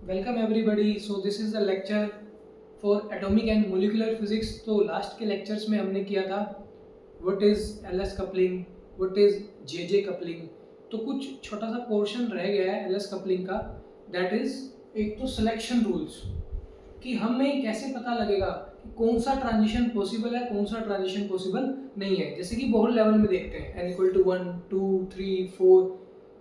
Welcome everybody. So this is the lecture for atomic and molecular physics. तो last के lectures में हमने किया था what is LS coupling, what is JJ coupling. तो कुछ छोटा सा पोर्शन रह गया है एलएस कपलिंग का, दैट इज़ एक तो सिलेक्शन रूल्स, कि हमें कैसे पता लगेगा कि कौन सा ट्रांजिशन पॉसिबल है, कौन सा ट्रांजिशन पॉसिबल नहीं है। जैसे कि बोहर लेवल में देखते हैं n इक्वल टू 1 2 3 4,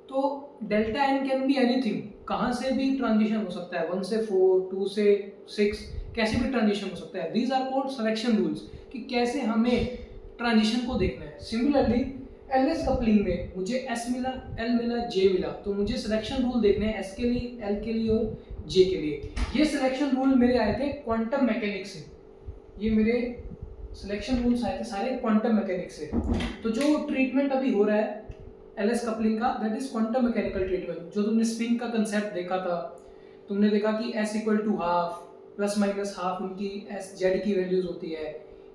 तो delta N can be anything, कहाँ से भी ट्रांजिशन हो सकता है, 1 से 4 2 से 6, कैसे भी ट्रांजिशन हो सकता है। These are called selection rules, कि कैसे हमें ट्रांजिशन को देखना है। सिमिलरली एलएस कपलिंग में मुझे एस मिला, एल मिला, जे मिला, तो मुझे सिलेक्शन रूल देखने हैं एस के लिए, एल के लिए और जे के लिए। ये सिलेक्शन रूल मेरे आए थे क्वांटम मैकेनिक्स से, ये मेरे सिलेक्शन रूल्स आए थे सारे क्वांटम मैकेनिक्स से। तो जो ट्रीटमेंट अभी हो रहा है एलएस कपलिंग का, that is quantum mechanical treatment. जो तुमने स्पिन का कंसेप्ट देखा था, तुमने देखा कि S equal to half plus minus half उनकी एस जेड की वैल्यूज होती है।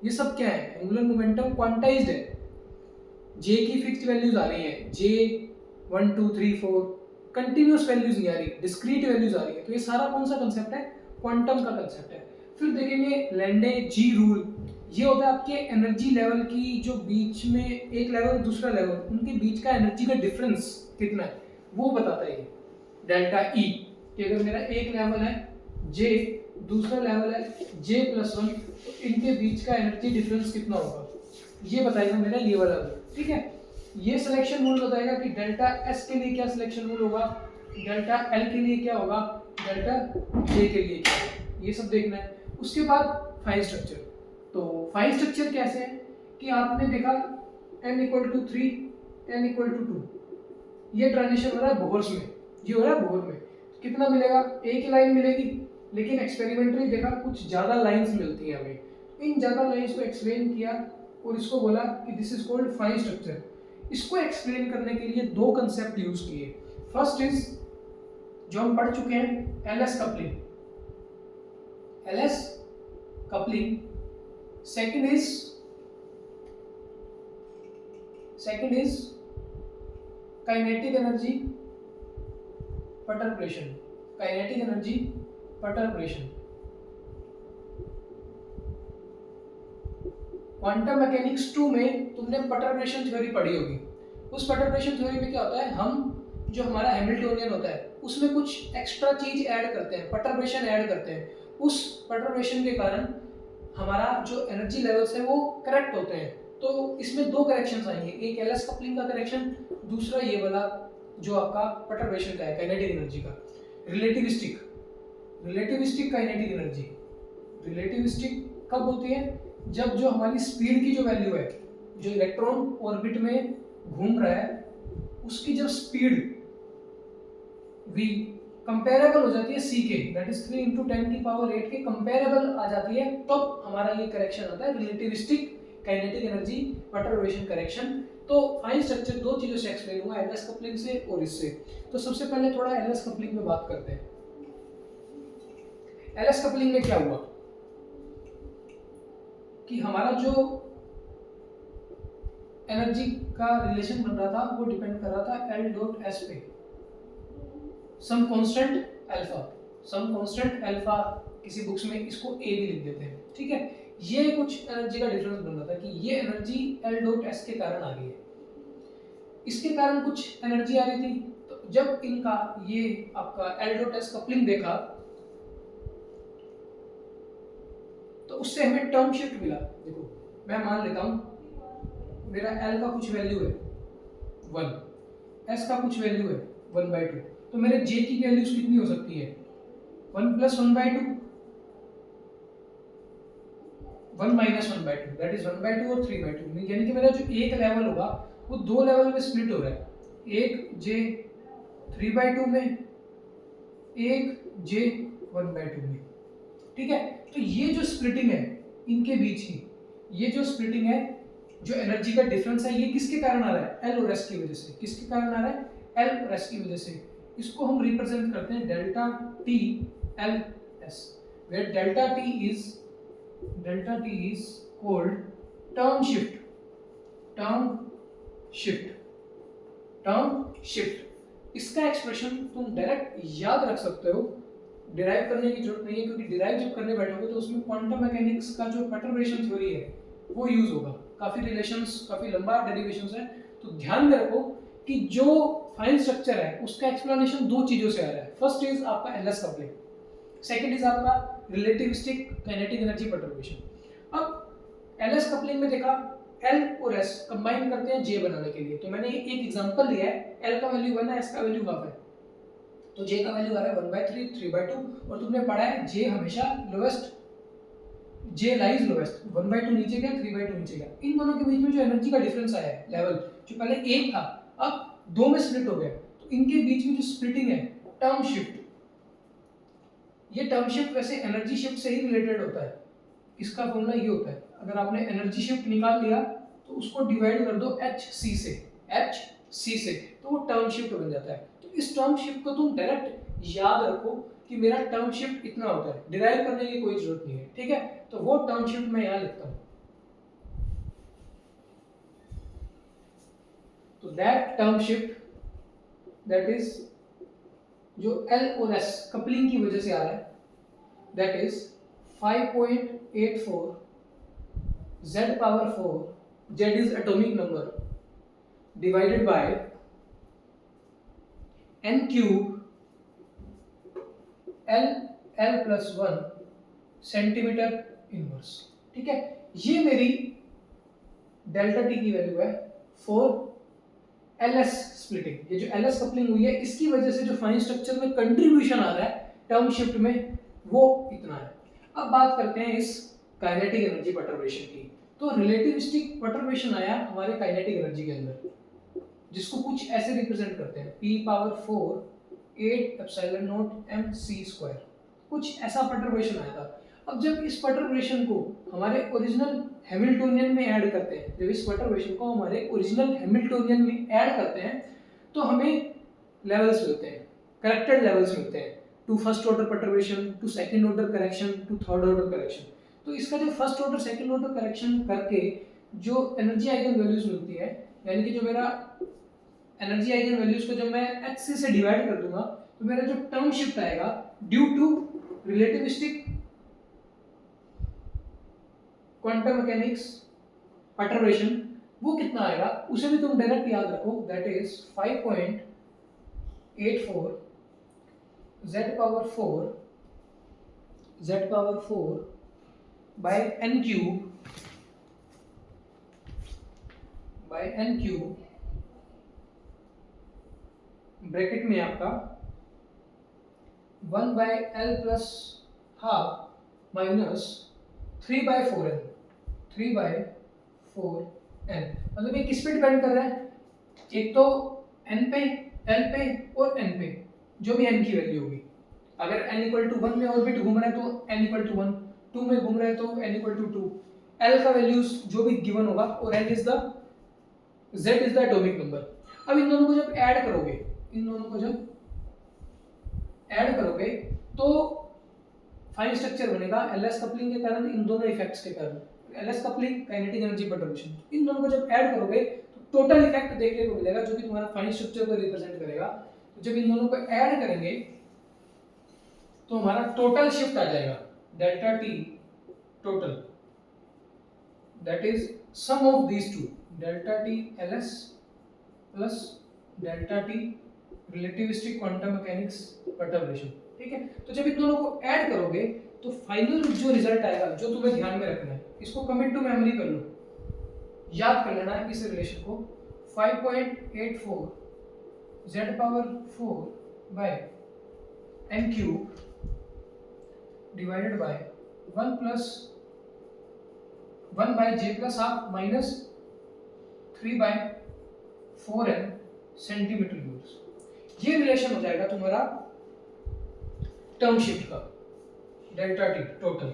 ये सब क्या है, एंगुलर मोमेंटम क्वांटाइज्ड है, जे की फिक्स्ड वैल्यूज आ रही है, जे 1 2 3 4, कंटिन्यूस वैल्यूज नहीं आ रही, डिस्क्रीट वैल्यूज आ रही है। तो ये सारा कौन सा कंसेप्ट है, क्वांटम का कंसेप्ट है। फिर देखेंगे लैंडे जी रूल, ये होता है आपके एनर्जी लेवल की, जो बीच में एक लेवल दूसरा लेवल, उनके बीच का एनर्जी का डिफरेंस कितना है वो बताता है ये डेल्टा ई, कि अगर मेरा एक लेवल है जे, दूसरा लेवल है जे प्लस 1, तो इनके बीच का एनर्जी डिफरेंस कितना होगा ये बताएगा मेरा ये वाला रूल। ठीक है, ये सिलेक्शन रूल बताएगा कि डेल्टा एस के लिए क्या सिलेक्शन रूल होगा, डेल्टा एल के लिए क्या होगा, डेल्टा जे के लिए क्या होगा, ये सब देखना है। उसके बाद फाइन स्ट्रक्चर। तो फाइन स्ट्रक्चर कैसे है कि आपने देखा n equal to 3 n equal to 2, ये ट्रांजिशन हो रहा है बोहर्स में, ये हो रहा है बोहर में, कितना मिलेगा, एक ही लाइन मिलेगी, लेकिन एक्सपेरिमेंटली देखा कुछ ज़्यादा लाइंस मिलती हैं हमें। इन ज़्यादा लाइंस को एक्सप्लेन किया और इसको बोला कि this is called fine structure. इसको एक्सप्लेन करने के लिए दो कंसेप्ट यूज किए। फर्स्ट इज जो हम पढ़ चुके हैं LS coupling, LS coupling. Second is kinetic energy perturbation, kinetic energy perturbation. Quantum mechanics 2 में तुमने परटर्बेशन थ्योरी पढ़ी होगी। उस परटर्बेशन थ्योरी में क्या होता है, हम जो हमारा हैमिल्टोनियन होता है उसमें कुछ एक्स्ट्रा चीज ऐड करते हैं, परटर्बेशन ऐड करते हैं। उस परटर्बेशन के कारण हमारा जो एनर्जी लेवल्स है वो करेक्ट होते हैं। तो इसमें दो करेक्शंस आएंगे, एक एलएस कपलिंग का करेक्शन, दूसरा ये वाला जो आपका परटर्बेशन का है काइनेटिक एनर्जी का। Relativistic, relativistic kinetic energy, relativistic कब होती है, जब जो हमारी स्पीड की जो वैल्यू है, जो इलेक्ट्रॉन ऑर्बिट में घूम रहा है उसकी जब स्पीड v कंपेरेबल हो जाती है c के, दैट इज 3 × 10⁸ के कंपेरेबल आ जाती है, तब हमारा ये करेक्शन आता है relativistic kinetic energy perturbation correction. तो फाइन स्ट्रक्चर दो चीजों से एक्सप्लेन हुआ, एलएस कपलिंग से और इससे। तो सबसे पहले थोड़ा एलएस कपलिंग में बात करते हैं। एलएस कपलिंग में क्या हुआ कि हमारा जो एनर्जी का रिलेशन बन रहा था वो डिपेंड कर रहा था L डॉट S पे, some constant alpha, some constant alpha, किसी बुक्स में इसको A भी लिख देते हैं। ठीक है, ये कुछ एनर्जी का डिफरेंस बन रहा था कि ये एनर्जी L डॉट S के कारण आ गई है, इसके कारण कुछ एनर्जी आ रही थी। तो जब इनका ये आपका L डॉट S कपलिंग देखा तो उससे हमें टर्म शिफ्ट मिला। देखो मैं मान लेता हूं मेरा L का कुछ वैल्यू है 1, S का कुछ वैल्यू है 1/2, तो मेरे J की वैल्यूज कितनी हो सकती है, 1 + 1/2, 1 - 1/2, दैट इज 1/2 और 3/2। यानी कि मेरा जो एक लेवल होगा वो दो लेवल में स्प्लिट हो रहा है, एक J 3/2 में, एक J 1/2 में। ठीक है, तो ये जो स्प्लिटिंग है इनके बीच की, ये जो स्प्लिटिंग है, जो एनर्जी का डिफरेंस है, ये किसके कारण आ रहा है, एल और एस की वजह से। किसके कारण आ रहा है, एल और एस की वजह से। इसको हम रिप्रेजेंट करते हैं delta T L S, where delta T is called term shift, term shift, term shift. इसका एक्सप्रेशन तुम डायरेक्ट याद रख सकते हो डिराइव करने की जरूरत नहीं है, क्योंकि डिराइव जब करने बैठोगे तो उसमें क्वांटम मैकेनिक्स का जो परटर्बेशन थ्योरी है वो यूज होगा। काफी रिलेशंस, काफी लंबा डेरिवेशंस है। तो ध्यान में रखो कि जो फाइन स्ट्रक्चर है उसका एक्सप्लेनेशन दो चीजों से आ रहा है। फर्स्ट इज आपका एलएस कपलिंग, सेकंड इज आपका रिलेटिविस्टिक काइनेटिक एनर्जी परटर्बेशन। अब एलएस कपलिंग में देखा एल और एस कंबाइन करते हैं जे बनाने के लिए। तो मैंने एक एग्जांपल लिया है, एल का वैल्यू 1 है, एस का वैल्यू हाफ है, तो जे का वैल्यू आ रहा है 1/3, 3/2। और तुमने पढ़ा है जे हमेशा लोएस्ट, जे लाइज लोएस्ट, 1/2 नीचे गया, 3/2 नीचे गया। इन दोनों के बीच में जो एनर्जी का डिफरेंस आया है लेवल, जो पहले एक था अब दो में स्प्लिट हो गया, तो इनके बीच में जो स्प्लिटिंग है टर्म शिफ्ट, ये टर्म शिफ्ट वैसे एनर्जी शिफ्ट से ही रिलेटेड होता है। इसका फॉर्मूला ये होता है, अगर आपने एनर्जी शिफ्ट निकाल लिया तो उसको डिवाइड कर दो HC से, HC से, तो वो टर्म शिफ्ट बन जाता है। तो इस टर्म शिफ्ट को तुम डायरेक्ट याद रखो कि मेरा टर्म शिफ्ट इतना होता है, डिराइव करने की कोई जरूरत नहीं है, ठीक है। तो वो टर्म शिफ्ट मैं यहाँ लिखता हूँ। तो that term shift, that is जो L और S कपलिंग की वजह से आ रहा है, that is 5.84 Z⁴, Z is atomic number, divided by n cube L plus 1 centimetre inverse, ठीक है। ये मेरी डेल्टा टी की वैल्यू है फॉर एलएस स्प्लिटिंग। ये जो एलएस कपलिंग हुई है इसकी वजह से जो फाइन स्ट्रक्चर में कंट्रीब्यूशन आ रहा है टर्म शिफ्ट में, वो इतना है। अब बात करते हैं इस काइनेटिक एनर्जी परटर्बेशन की। तो रिलेटिविस्टिक परटर्बेशन आया हमारे काइनेटिक एनर्जी के अंदर, जिसको कुछ ऐसे रिप्रेजेंट करते हैं P⁴ 8 ε0 m c², कुछ ऐसा परटर्बेशन आया था। अब जब इस परटर्बेशन को हमारे ओरिजिनल हैमिल्टोनियन में ऐड करते हैं, जब इस परटर्बेशन को हमारे ओरिजिनल हैमिल्टोनियन में ऐड करते हैं तो हमें लेवल्स मिलते हैं, करेक्टेड लेवल्स मिलते हैं, to first order perturbation, to second order correction, to third order correction. तो इसका जो first order second order correction करके जो एनर्जी आइगन वैल्यूज मिलती है, यानी कि जो मेरा एनर्जी आइगन वैल्यूज को जब मैं HC से डिवाइड कर दूंगा तो मेरा जो टर्म शिफ्ट आएगा due to relativistic quantum mechanics perturbation, वो कितना आएगा उसे भी तुम डायरेक्ट याद रखो, that is 5.84 Z⁴ by n cube bracket में आपका 1/L plus half minus 3/4n, 3/4n। मतलब ये किस पे डिपेंड कर रहा है, एक तो n पे, L पे और n पे, जो भी n की वैल्यू होगी। अगर n = 1 में ऑर्बिट घूम रहा है तो n = 1, 2 में घूम रहा है तो n = 2, L का वैल्यूज जो भी गिवन होगा और n is the Z is the atomic number. अब इन दोनों को जब ऐड करोगे, इन दोनों को जब ऐड करोगे तो फाइन स्ट्रक्चर बनेगा एलएस कपलिंग के कारण, इन दोनों इफेक्ट्स के कारण। LS coupling, kinetic energy perturbation, इन दोनों को जब ऐड करोगे तो टोटल इफेक्ट देखने को मिलेगा जो कि तुम्हारा फाइन स्ट्रक्चर को रिप्रेजेंट करेगा। तो जब इन दोनों को ऐड करेंगे तो हमारा टोटल शिफ्ट आ जाएगा delta T total, that is sum of these two, delta T LS plus delta T relativistic quantum mechanics perturbation, ठीक है। तो जब इन दोनों को ऐड करोगे तो फाइनल जो रिजल्ट आएगा, जो तुम्हें ध्यान में रखना है, इसको कमिट टू मेमोरी कर लो, याद कर लेना है इस रिलेशन को, 5.84 Z⁴ by n cube divided by 1/J+½ minus 3/4n centimetre cubes. ये रिलेशन हो जाएगा तुम्हारा टर्म शिफ्ट का, delta T total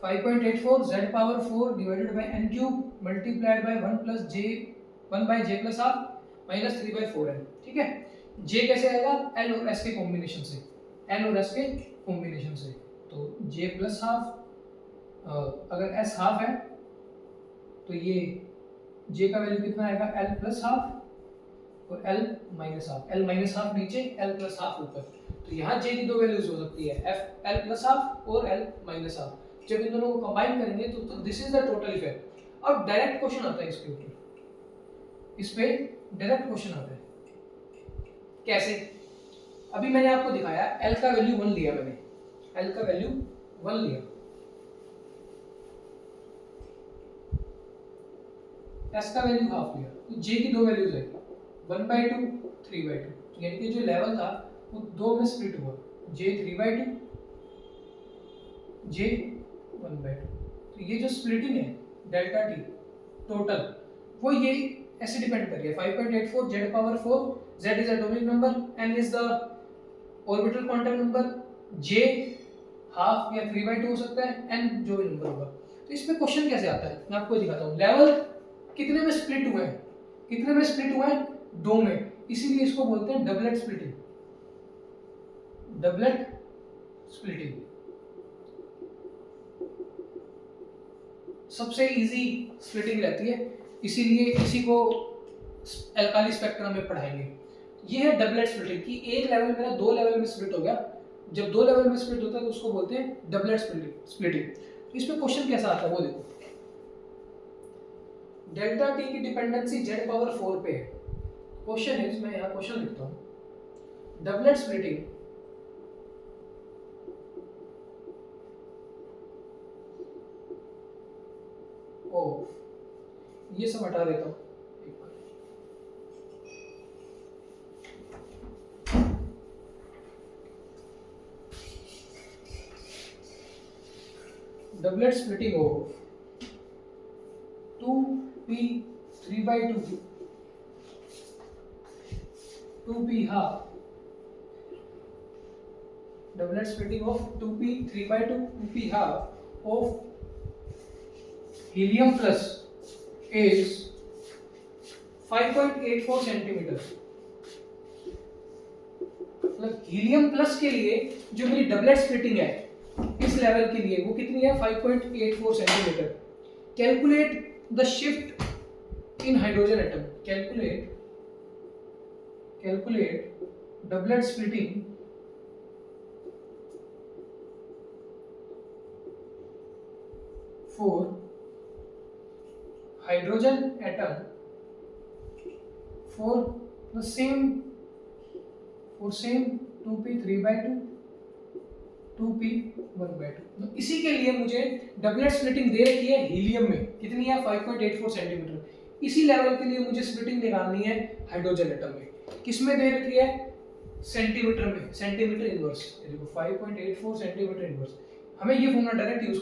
5.84 Z⁴ divided by n cube multiplied by 1/J+½ minus 3/4n, ठीक है। J कैसे आएगा, L और S के कॉम्बिनेशन से, L और S के कॉम्बिनेशन से। तो J+½ अगर S हाफ है तो ये J का वैल्यू कितना आएगा, L+½ और L-½, L-½ नीचे, L+½ ऊपर। तो यहाँ जे की दो वैल्यूज हो सकती है, एफ एल प्लस हाफ और एल माइनस हाफ। जब इन दोनों को कंबाइन करेंगे तो this is the total effect. अब डायरेक्ट क्वेश्चन आता है इसके ऊपर, इस पे डायरेक्ट क्वेश्चन आता है। कैसे? अभी मैंने आपको दिखाया एल का वैल्यू 1 लिया, मैंने एल का वैल्यू 1 लिया, एस का वैल्यू हाफ लिया, तो जे की दो वैल्यूज है 1/2 3/2, यानी कि जो लेवल था वो दो में स्प्लिट हुआ, जे 3/2 जे 1/2। तो ये जो स्प्लिटिंग है डेल्टा टी टोटल, वो ये ऐसे डिपेंड कर रही है 5.84 Z power 4, Z is atomic number, N is the orbital quantum number, J half या 3/2 हो सकता है, एन जो भी नंबर होगा। तो इसमें क्वेश्चन कैसे आता है मैं आपको दिखाता हूँ। लेवल कितने में स्प्लिट हुए हैं? कितने में स्प्लिट हुए हैं? दो में, इसीलिए इसको बोलते हैं डबलेट स्प्लिटिंग। डबलेट स्प्लिटिंग सबसे इजी स्प्लिटिंग रहती है, इसीलिए इसी को एल्काली स्पेक्ट्रम में पढ़ाएंगे। ये है डबलेट स्प्लिटिंग कि एक लेवल मेरा दो लेवल में स्प्लिट हो गया। जब दो लेवल में स्प्लिट होता है तो उसको बोलते हैं डबलेट स्प्लिटिंग। तो इसमें क्वेश्चन कैसा आता है वो देखो। डेल्टा टी की डिपेंडेंसी जेड पावर 4 पे है। क्वेश्चन इज, मैं यहाँ क्वेश्चन लिखता हूँ, डबलेट स्प्लिटिंग ऑफ, ये सब हटा देता हूँ एक बार, doublet splitting of 2p 3/2 2p half, doublet splitting of 2p 3/2 2p half of helium plus is 5.84 centimetre. मतलब हीलियम प्लस के लिए जो मेरी डबलेट स्प्लिटिंग है इस लेवल के लिए वो कितनी है? 5.84 centimetre. Calculate the shift in hydrogen atom. Calculate doublet splitting for hydrogen atom for same 2p 3/2 2p 1/2। इसी के लिए मुझे डबलेट स्प्लिटिंग दे रखी है हीलियम में, कितनी है? 5.84 सेंटीमीटर। इसी लेवल के लिए मुझे स्प्लिटिंग निकालनी है हाइड्रोजन एटम में। किस में दे रखी है? सेंटीमीटर में, सेंटीमीटर इनवर्स। देखो 5.84 सेंटीमीटर इनवर्स। हमें ये फॉर्मूला डायरेक्ट यूज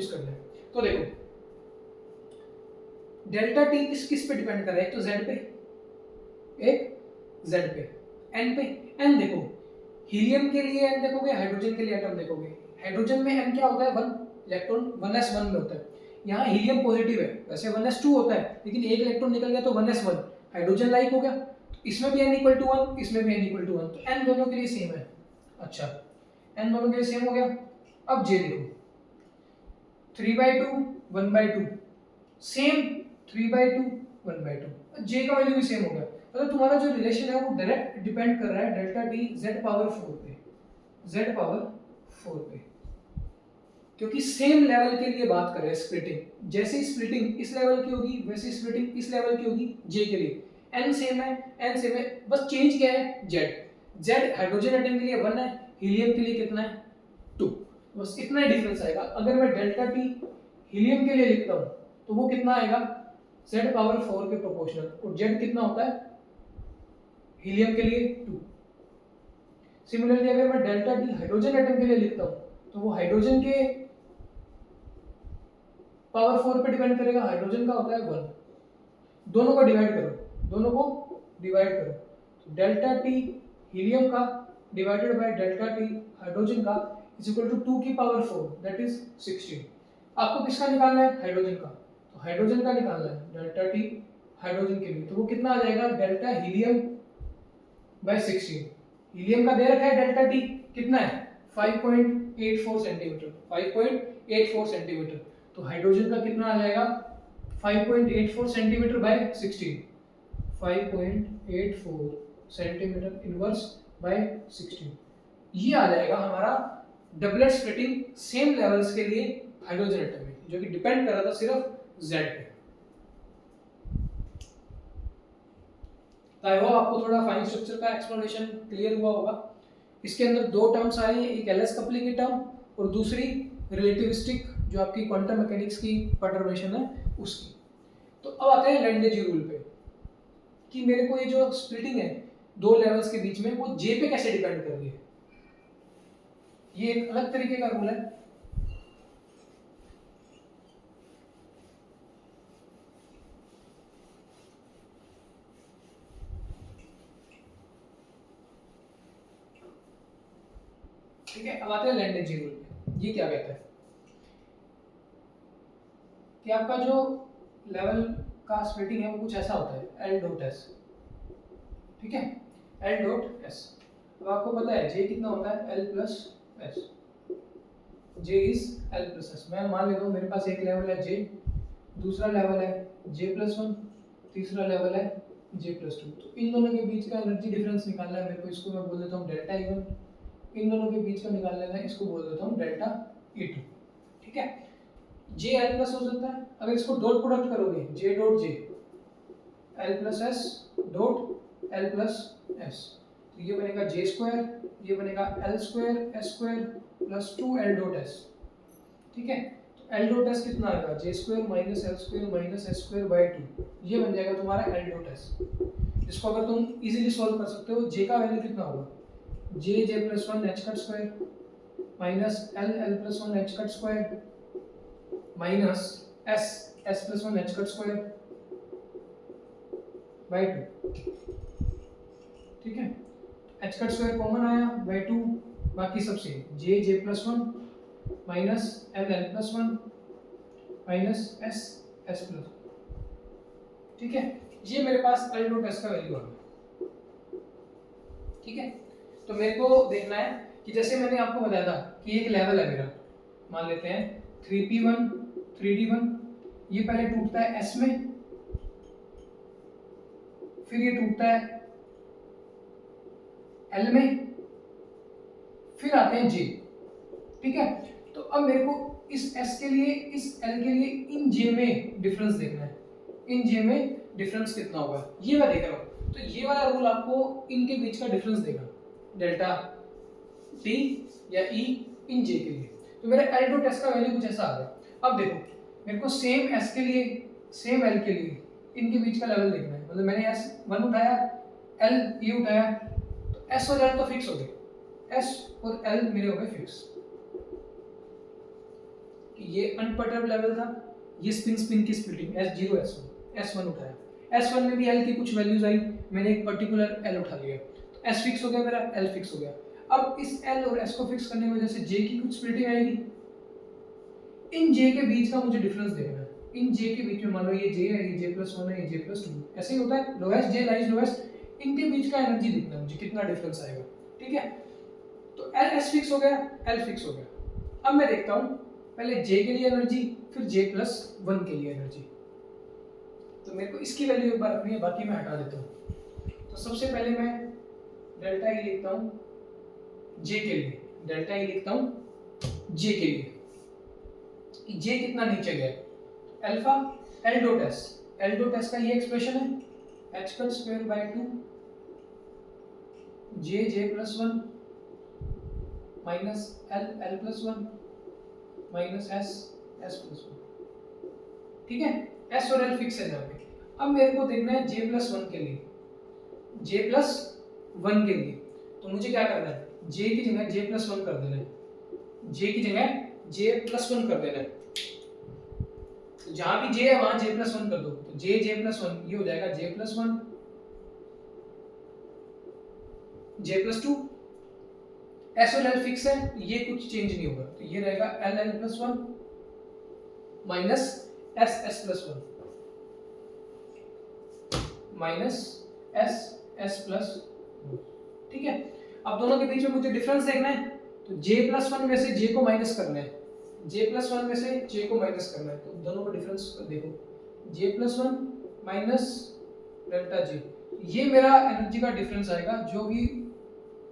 करना है, तो देखो डेल्टा टी किस पे डिपेंड कर रहा है? एक तो जेड पे, एक जेड पे, एन पे। एन देखो, हीलियम के लिए एन देखोगे, हाइड्रोजन के लिए एटम देखोगे। हाइड्रोजन में एन क्या होता है? 1 इलेक्ट्रॉन 1s1 में होता है। यहाँ हीलियम पॉजिटिव है, वैसे 1s2 होता है, लेकिन एक इलेक्ट्रॉन निकल गया तो 1s1 हाइड्रोजन लाइक हो गया। इसमें भी n = 1, इसमें भी n = 1, तो n दोनों के लिए सेम है। अच्छा, n दोनों के लिए सेम हो गया। अब जे देखो 3/2 1/2 सेम, 3/2 1/2, जे का वैल्यू भी सेम हो गया। मतलब तुम्हारा जो रिलेशन है वो डायरेक्ट डिपेंड कर रहा है डेल्टा टी z पावर 4 पे, z पावर 4 पे, क्योंकि सेम लेवल के लिए बात कर रहे हैं स्प्लिटिंग। जैसे ही स्प्लिटिंग इस लेवल की होगी वैसे स्प्लिटिंग इस लेवल की होगी जे के लिए। n सेम है, बस चेंज क्या है? z हाइड्रोजन एटम के लिए 1 है, हीलियम के लिए कितना है? 2। बस इतना ही डिफरेंस आएगा। अगर मैं डेल्टा टी हीलियम के लिए लिखता हूं तो वो कितना आएगा? z पावर 4 के प्रोपोर्शनल। और z कितना होता है हीलियम के लिए? 2। सिमिलरली अगर मैं डेल्टा टी हाइड्रोजन एटम के लिए लिखता हूं तो वो हाइड्रोजन के पावर 4 पे डिपेंड करेगा। हाइड्रोजन का होता है 1। दोनों को डिवाइड करो, तो डेल्टा टी हीलियम का divided by delta T hydrogen का इज इक्वल टू 2 की पावर 4, दैट इज 16। आपको किसका निकालना है? हाइड्रोजन का। तो हाइड्रोजन का निकालना है डेल्टा टी हाइड्रोजन के लिए, तो वो कितना आ जाएगा? Delta helium bye 16। हीलियम का दे रखा है डेल्टा टी कितना है? 5.84 सेंटीमीटर, 5.84 सेंटीमीटर। तो हाइड्रोजन का कितना आ जाएगा? 5.84 centimetre bye 16, 5.84 centimetre inverse by 16। ये आ जाएगा हमारा डबलेट स्प्लिटिंग सेम लेवल्स के लिए हाइड्रोजन एटम में, जो कि डिपेंड कर रहा था सिर्फ Z पे। आई होप आपको थोड़ा फाइन स्ट्रक्चर का एक्सप्लेनेशन क्लियर हुआ होगा। इसके अंदर दो टर्म्स आए हैं, एक एलएस कपलिंग की टर्म और दूसरी रिलेटिविस्टिक जो आपकी क्वांटम मैकेनिक्स की परटर्बेशन है उसकी। तो अब आते हैं लैंडेज रूल पे कि मेरे को ये जो स्प्लिटिंग है दो लेवल्स के बीच में वो जे पे कैसे डिपेंड कर रही है। ये एक अलग तरीके का रूल है। ठीक है, अब आते हैं लैंडेज रूल पे। ये क्या कहता है कि आपका जो लेवल का स्प्लिटिंग है वो कुछ ऐसा होता है L डॉट S। ठीक है, L डॉट S। अब आपको पता है J कितना होता है L plus S। J is L plus S। मैं मान लेता हूँ मेरे पास एक लेवल है J, दूसरा लेवल है J प्लस 1, तीसरा लेवल है J प्लस 2। तो इन दोनों के बीच का एनर्जी डिफरेंस निकालना है मेरे को, इसको मैं बोल देता हूँ डेल्टा E1। इन दोनों के बीच का निकाल लेना है, इसको बोल देता हूँ डेल्टा E2। ठीक है, J L प्लस हो सकता है। अगर इसको डॉट प्रोडक्ट करोगे J dot J L plus S dot L plus S, तो ये बनेगा J स्क्वायर, ये बनेगा L square S square plus 2L dot S। ठीक है, तो L डॉट S कितना आएगा J square minus L square minus S square by 2। ये बन जाएगा तुम्हारा L डॉट S। इसको अगर तुम इजीली सॉल्व कर सकते हो, J का वैल्यू कितना होगा J plus 1 H cut square minus L plus 1 H cut square minus S plus 1 H cut square by 2। ठीक है, H कट स्क्वायर कॉमन आया बाय 2, बाकी सब same J plus 1 minus L plus 1 minus S plus 1। ठीक है, ये मेरे पास L dot S का वैल्यू आ गया। ठीक है, तो मेरे को देखना है कि जैसे मैंने आपको बताया था कि एक लेवल है मेरा, मान लेते हैं 3p1 3d1। ये पहले टूटता है S में, फिर ये टूटता है L में, फिर आते हैं J। ठीक है, तो अब मेरे को इस S के लिए इस L के लिए इन J में डिफरेंस देखना है। इन J में डिफरेंस कितना होगा ये मैं देख रहा हूँ। तो ये वाला रूल आपको इनके बीच का डिफरेंस देगा, डेल्टा T या E इन J के लिए। तो मेरा L डॉट S का वैल्यू कुछ ऐसा आ गया। अब देखो मेरे को सेम S के लिए सेम L के लिए इनके बीच का लेवल देखना है। मतलब मैंने S1 उठाया, L ये उठाया, तो S और L तो फिक्स हो गए, S और L मेरे हो गए फिक्स। ये अनपर्टर्ब लेवल था, ये स्पिन की स्प्लिटिंग S0 S1 उठाया, S1 में भी L की कुछ वैल्यूज आई, मैंने एक पर्टिकुलर L उठा लिया, तो S फिक्स हो गया मेरा, L फिक्स हो गया। अब इस L और S को फिक्स करने की वजह से J की कुछ स्प्लिटिंग आएगी। इन J के बीच का मुझे डिफरेंस देखना है। इन J के बीच में मान लो ये J है, ये J प्लस 1 है, ये J प्लस 2, ऐसे ही होता है, लोएस्ट J लाइज लोएस्ट। इनके बीच का एनर्जी देखना है मुझे, कितना डिफरेंस आएगा। ठीक है, तो L S फिक्स हो गया, L फिक्स हो गया। अब मैं देखता हूँ पहले J के लिए एनर्जी, फिर J प्लस 1 के लिए एनर्जी। तो मेरे को इसकी वैल्यू एक बार रखनी है, बाकी मैं हटा देता हूँ। तो सबसे पहले मैं डेल्टा E लिखता हूँ J के लिए, डेल्टा E लिखता हूँ J के लिए। J कितना नीचे गया, alpha L dot S। L dot S का ये एक्सप्रेशन है H cut square by 2 J plus 1 minus L plus 1 minus S plus 1। ठीक है, S और L फिक्स है यहाँ पे। अब मेरे को देखना है J प्लस 1 के लिए, J प्लस 1 के लिए। तो मुझे क्या करना है, J की जगह J प्लस 1 कर देना है, J की जगह J प्लस 1 कर देना है। तो जहां भी J है वहां J प्लस 1 कर दो, तो J प्लस 1 ये हो जाएगा J plus 1 J plus 2। S और L फिक्स है, ये कुछ चेंज नहीं होगा, तो ये रहेगा L plus 1 minus S plus 1 minus S plus 2। ठीक है, अब दोनों के बीच में मुझे डिफरेंस देखना है, तो J प्लस 1 में से J को माइनस करना है, J प्लस 1 में से J को माइनस करना है। तो दोनों का डिफरेंस देखो, J plus 1 minus delta J, ये मेरा एनर्जी का डिफरेंस आएगा जो भी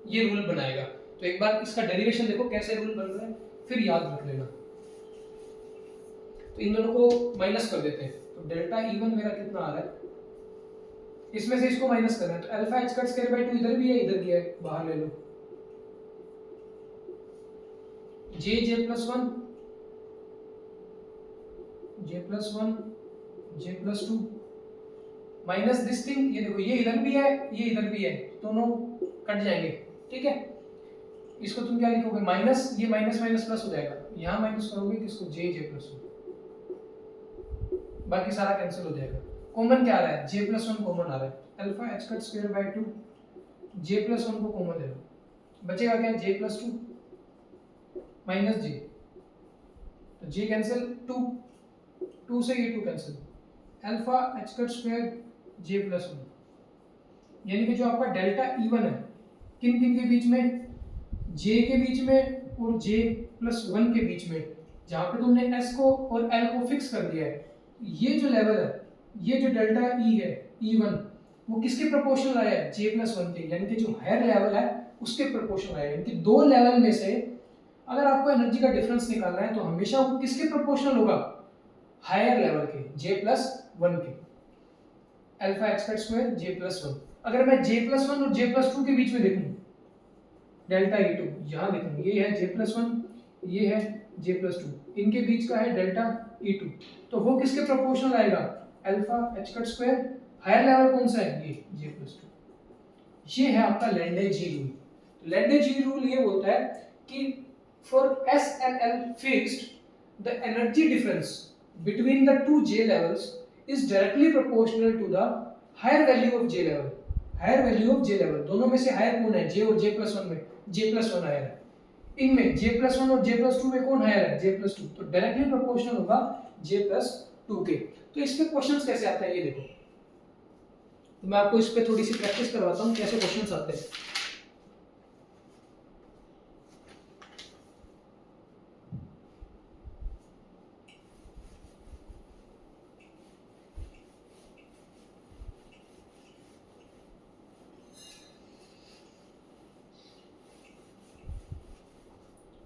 ये रूल बनाएगा। तो एक बार इसका डेरिवेशन देखो कैसे रूल बन रहा है, फिर याद रख लेना। तो इन दोनों को माइनस कर देते हैं, तो डेल्टा E1 मेरा कितना आ रहा है, इसमें से इसको माइनस करना है, तो alpha h cut square by 2 इधर भी है, इधर भी है, बाहर ले लो। j plus 1 j plus 2 minus this thing, ये देखो ये इधर भी है, ये इधर भी है, दोनों कट जाएंगे, ठीक है। इसको तुम क्या लिखोगे, माइनस, ये माइनस माइनस प्लस हो जाएगा, यहाँ माइनस करोगे किसको, j प्लस 1, बाकी सारा कैंसिल हो जाएगा। कॉमन क्या आ रहा है, j प्लस 1 कॉमन आ रहा है, alpha h cut square by 2 j plus 1 को कॉमन ले लो, बचेगा क्या, j प्लस 2 माइनस j, तो j कैंसिल, 2 से ये 2 cancel, alpha h cut square j plus 1, यानी कि जो आपका डेल्टा E1 है किन किन के बीच में, j के बीच में और j प्लस 1 के बीच में, जहां पे तुमने s को और l को फिक्स कर दिया है, ये जो लेवल है, ये जो डेल्टा E है E1, वो किसके प्रोपोर्शनल आया है, j प्लस 1 के, यानी कि जो हायर लेवल है उसके प्रोपोर्शनल आया है। यानी कि दो लेवल में से अगर आपको एनर्जी का डिफरेंस निकालना है तो हमेशा वो किसके प्रोपोर्शनल होगा, हायर लेवल के, j प्लस 1 के, alpha h cut square j plus 1। अगर मैं j प्लस 1 और j प्लस 2 के बीच में देखूं, डेल्टा E2 यहाँ देखूं, ये है j प्लस 1, ये है j प्लस 2, इनके बीच का है डेल्टा E2, तो वो किसके प्रोपोर्शनल आएगा, alpha h cut square, higher level कौन सा है, ये j प्लस 2। ये है आपका लैंडेजी रूल। लैंडेजी रूल ये बोलता है कि for S and L fixed, the energy difference between the two J levels is directly proportional to the higher value of J level. Higher value of J level, दोनों में से हायर कौन है, J और J प्लस 1 में, J plus 1 higher है, इनमें J plus 1 और J प्लस 2 में कौन हायर है, J प्लस 2, तो डायरेक्टली प्रोपोर्शनल होगा J प्लस 2 के। तो इस पे क्वेश्चंस कैसे आते हैं ये देखो, तो मैं आपको इस पे थोड़ी सी प्रैक्टिस करवाता हूँ कैसे क्वेश्चंस आते हैं।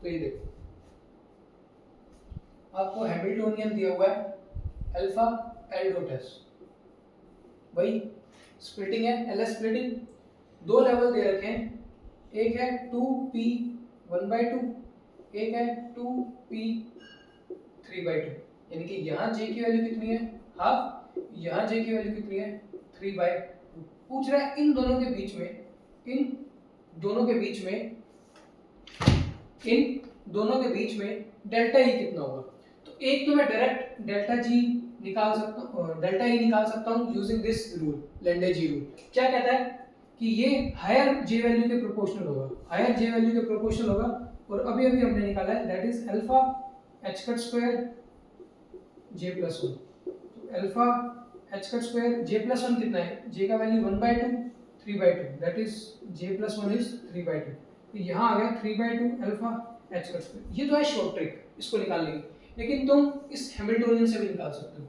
तो ये देखो, आपको हैमिल्टोनियन दिया हुआ है अल्फा एल डॉट एस, वही स्प्लिटिंग है, एल एस स्प्लिटिंग, दो लेवल दे रखे हैं, एक है 2p 1/2, एक है 2p 3/2, यानी कि यहाँ j की वैल्यू कितनी है, हाफ, यहाँ j की वैल्यू कितनी है, 3/2। पूछ रहा है इन दोनों के बीच में, इन दोनों के बीच में डेल्टा ई कितना होगा। तो एक तो मैं डायरेक्ट डेल्टा जी निकाल सकता हूँ, डेल्टा ई निकाल सकता हूँ यूजिंग दिस रूल, लैंडेजी रूल। क्या कहता है कि ये हायर जे वैल्यू के प्रोपोर्शनल होगा, हायर जे वैल्यू के प्रोपोर्शनल होगा, और अभी अभी हमने निकाला है that is alpha H cut square J plus 1। तो अल्फा एच कट स्क्वायर जे प्लस 1 कितना है, जे का value 1/2 3/2, that is J plus 1 is 3/2, तो यहाँ आ गया 3/2 अल्फा एच कट स्क्वायर। ये तो है शॉर्ट ट्रिक इसको निकालने की, लेकिन तुम इस हैमिल्टोनियन से भी निकाल सकते हो,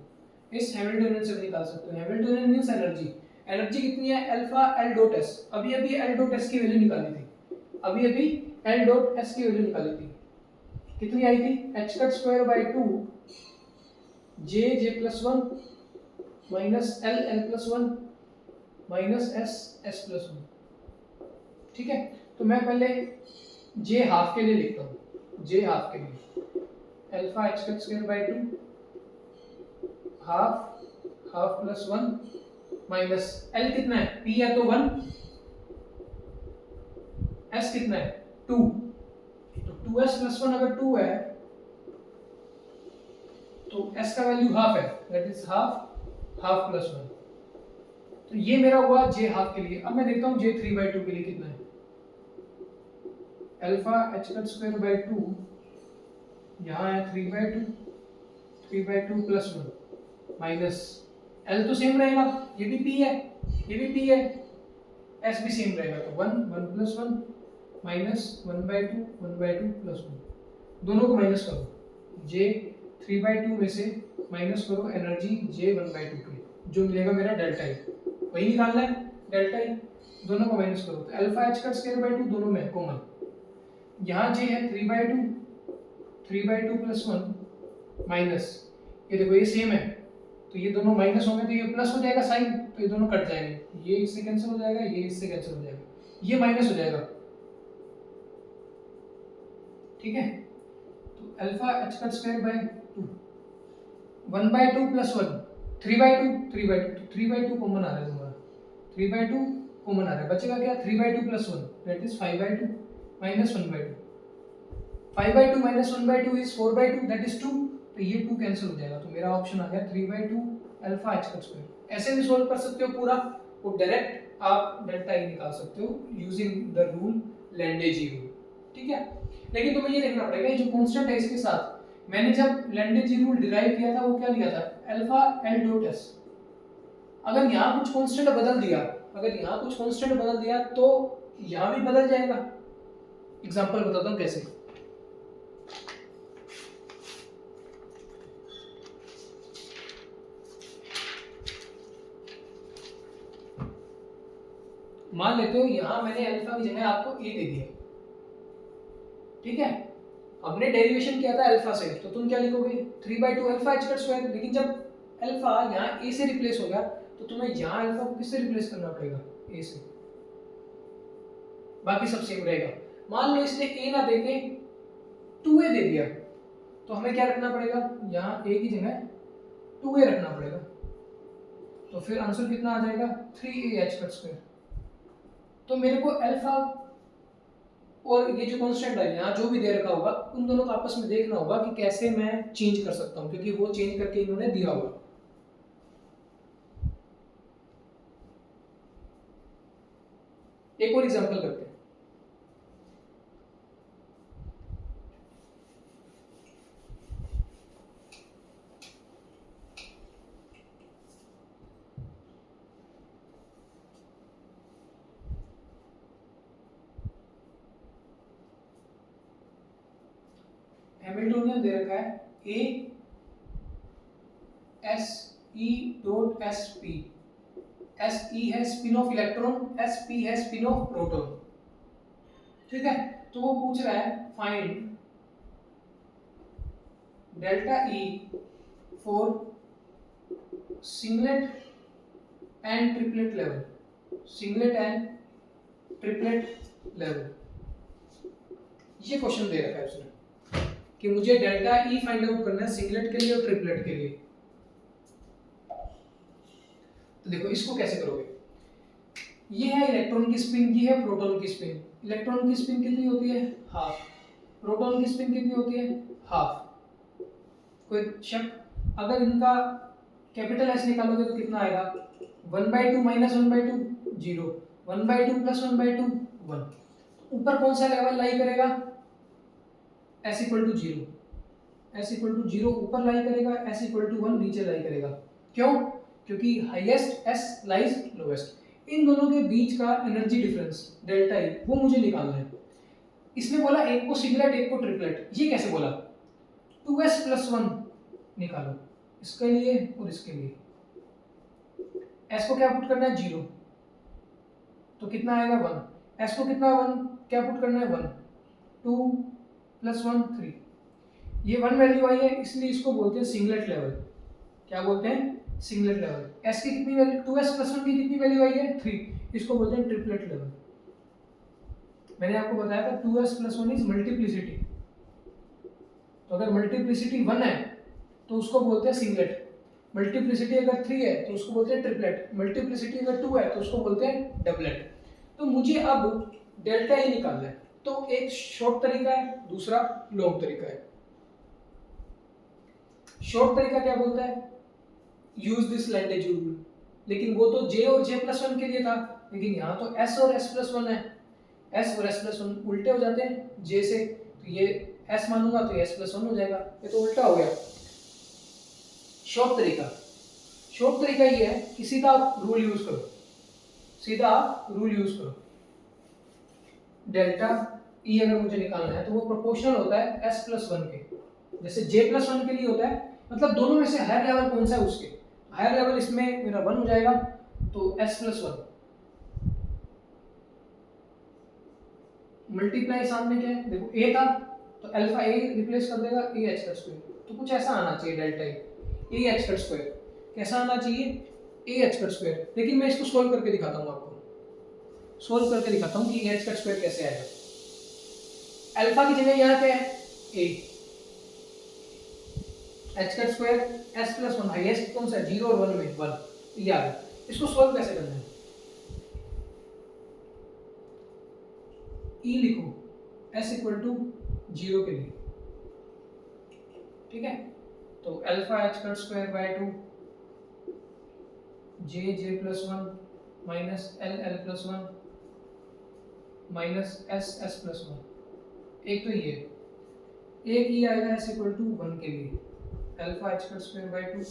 इस हैमिल्टोनियन से भी निकाल सकते हो। हैमिल्टोनियन मींस एनर्जी, एनर्जी कितनी है, अल्फा एल डॉट एस, अभी अभी एल डॉट एस की वैल्यू निकाली थी, अभी अभी एल डॉट एस की वैल्यू निकाली थी, कितनी आई थी, H cut square by 2 J J plus 1 minus L L plus 1 minus S S plus 1। ठीक है, तो मैं पहले जे हाफ के लिए लिखता हूँ, जे हाफ के लिए alpha H cut square by 2 half half plus 1 minus L कितना है, पी है तो 1, एस कितना है 2, तो 2s प्लस 1 अगर 2 है तो s का वैल्यू हाफ है, that is half half plus 1, तो ये मेरा हुआ j हाफ के लिए। अब मैं देखता हूँ j 3/2 के लिए कितना है, alpha h cut square by 2 यहाँ है 3/2 प्लस 1 माइनस l तो सेम रहेगा, ये भी p है, ये भी p है, s भी सेम रहेगा, तो 1 प्लस 1 माइनस 1/2 प्लस 1, दोनों को माइनस करो, j 3/2 में से माइनस करो एनर्जी j 1/2 के, जो मिलेगा मेरा डेल्टा ई, वही निकालना है डेल्टा ई। दोनों को माइनस करो तो alpha H cut square by 2 दोनों में कॉमन, यहाँ जे है 3/2, 3/2 प्लस 1 माइनस, ये देखो ये सेम है तो ये दोनों माइनस होंगे तो ये प्लस हो जाएगा साइन, तो ये दोनों कट जाएंगे, ये इससे कैंसिल हो जाएगा, ये इससे कैंसिल हो जाएगा, ये माइनस हो जाएगा। ठीक है, तो alpha H cut square by 2, 1/2 plus 1, 3/2, 3/2, तो 3/2 कॉमन आ रहा है तुम्हारा, 3/2 कॉमन आ रहा है, बचेगा क्या 3/2 plus 1 that is 5/2 minus 1/2, 5/2 minus 1/2 is 4/2 that is 2, तो ये 2 कैंसिल हो जाएगा, तो मेरा ऑप्शन आ गया 3/2 अल्फा एच कट स्क्वायर। ऐसे भी सोल्व कर सकते हो पूरा, और डायरेक्ट आप डेल्टा ई निकाल सकते हो यूजिंग द रूल लैंडेजी रूल। ठीक है, लेकिन तुम्हें ये देखना पड़ेगा ये जो कांस्टेंट है इसके साथ मैंने जब लैंडेजी रूल डिराइव किया था वो क्या लिया था, अल्फा एल डॉट एस। अगर यहाँ कुछ कांस्टेंट बदल दिया, अगर यहाँ कुछ कांस्टेंट बदल दिया तो यहाँ भी बदल जाएगा। एग्जांपल बताता हूँ कैसे। मान लेते हो यहाँ मैंने अल्फा की जगह आपको ए दे दिया, ठीक है, हमने डेरिवेशन किया था अल्फा से, तो तुम क्या लिखोगे 3/2 अल्फा एच कट स्क्वायर, लेकिन जब अल्फा यहाँ ए से रिप्लेस हो गया तो तुम्हें यहाँ अल्फा को किससे रिप्लेस करना पड़ेगा, ए से, बाकी सब सेम रहेगा। मान लो इसने ए ना देके 2a दे दिया, तो हमें क्या रखना पड़ेगा, यहाँ a की जगह 2a रखना पड़ेगा, तो फिर आंसर कितना आ जाएगा 3a एच कट स्क्वायर। तो मेरे को अल्फा और ये जो कांस्टेंट है यहाँ जो भी दे रखा होगा उन दोनों को आपस में देखना होगा कि कैसे मैं चेंज कर सकता हूँ, क्योंकि वो चेंज करके इन्होंने दिया होगा। एक और एग्जांपल करते हैं। हैमिल्टोनियन दे रखा है A S E dot S P, S E है spin of electron, S P है स्पिन ऑफ प्रोटॉन। ठीक है, तो वो पूछ रहा है find delta E for singlet and triplet level, singlet and triplet level. ये क्वेश्चन दे रखा है उसने कि मुझे डेल्टा ई फाइंड आउट करना है सिंगलेट के लिए और ट्रिपलेट के लिए। तो देखो इसको कैसे करोगे, ये है इलेक्ट्रॉन की स्पिन, ये है प्रोटॉन की स्पिन। इलेक्ट्रॉन की स्पिन कितनी होती है, हाफ, प्रोटॉन की स्पिन कितनी होती है, हाफ। कोई शक, अगर इनका कैपिटल एस निकालोगे तो कितना आएगा, 1/2 माइनस 1/2 0, 1/2 प्लस 1/2 1। ऊपर कौन सा लेवल लाई करेगा, s equal to 0, s equal to 0 ऊपर लाई करेगा, s इक्वल टू 1 नीचे लाई करेगा। क्यों, क्योंकि हाईएस्ट s लाइज लोएस्ट। इन दोनों के बीच का एनर्जी डिफरेंस डेल्टा ई वो मुझे निकालना है। इसने बोला एक को सिंगलेट एक को ट्रिपलेट, ये कैसे बोला, 2s प्लस 1 निकालो इसके लिए और इसके लिए। s को क्या पुट करना है 0, तो कितना आएगा 1, s को कितना 1 क्या पुट करना है 1, 2 प्लस 1 3, ये 1 वैल्यू आई है इसलिए इसको बोलते हैं सिंगलेट लेवल। क्या बोलते हैं, सिंगलेट लेवल। s की कितनी वैल्यू, 2s प्लस 1 की कितनी वैल्यू आई है 3, इसको बोलते हैं ट्रिपलेट लेवल। मैंने आपको बताया था 2s प्लस 1 इज मल्टीप्लिसिटी, तो अगर मल्टीप्लिसिटी 1 है तो उसको बोलते हैं सिंगलेट, मल्टीप्लिसिटी अगर 3 है तो उसको बोलते हैं ट्रिपलेट, मल्टीप्लिसिटी अगर 2 है तो उसको बोलते हैं डबलेट। तो मुझे अब डेल्टा ई निकालना है, तो एक शॉर्ट तरीका है, दूसरा लॉन्ग तरीका है। शॉर्ट तरीका क्या बोलता है, यूज दिस लैंडेज रूल, लेकिन वो तो j और j+1 के लिए था, लेकिन यहाँ तो s और s+1 है, s और s+1 उल्टे हो जाते हैं j से, तो ये s मानूंगा तो s+1 हो जाएगा, ये तो उल्टा हो गया। शॉर्ट तरीका ये है कि सीधा आप रूल यूज करो, सीधा आप रूल यूज करो। डेल्टा ई अगर मुझे निकालना है तो वो प्रोपोर्शनल होता है s+1 के, जैसे j+1 के लिए होता है, मतलब दोनों में से हायर लेवल कौन सा है उसके, हायर लेवल इसमें मेरा 1 हो जाएगा तो s+1, मल्टीप्लाई सामने क्या है, देखो ए था तो अल्फा ए रिप्लेस कर देगा ए एच का स्क्वायर, तो कुछ ऐसा आना चाहिए डेल्टा ए एच का स्क्वायर, कैसा आना चाहिए ए एच का स्क्वायर। लेकिन मैं इसको सोल्व करके दिखाता हूँ आपको, सोल्व करके दिखाता हूँ कि ए एच का स्क्वायर कैसे आएगा। अल्फा की जगह यहाँ क्या है ए, एच का square S plus one, highest कौन सा 0 और 1 में 1, ये आ गया। इसको सोल्व कैसे करना है, ई लिखो एस इक्वल टू 0 के लिए, ठीक है। तो अल्फा एच का square by 2 J J plus 1 minus L L plus 1 minus S S plus 1, एक तो ये, एक ही आएगा एस इक्वल टू 1 के लिए, अल्फा एच का स्क्वायर बाय 2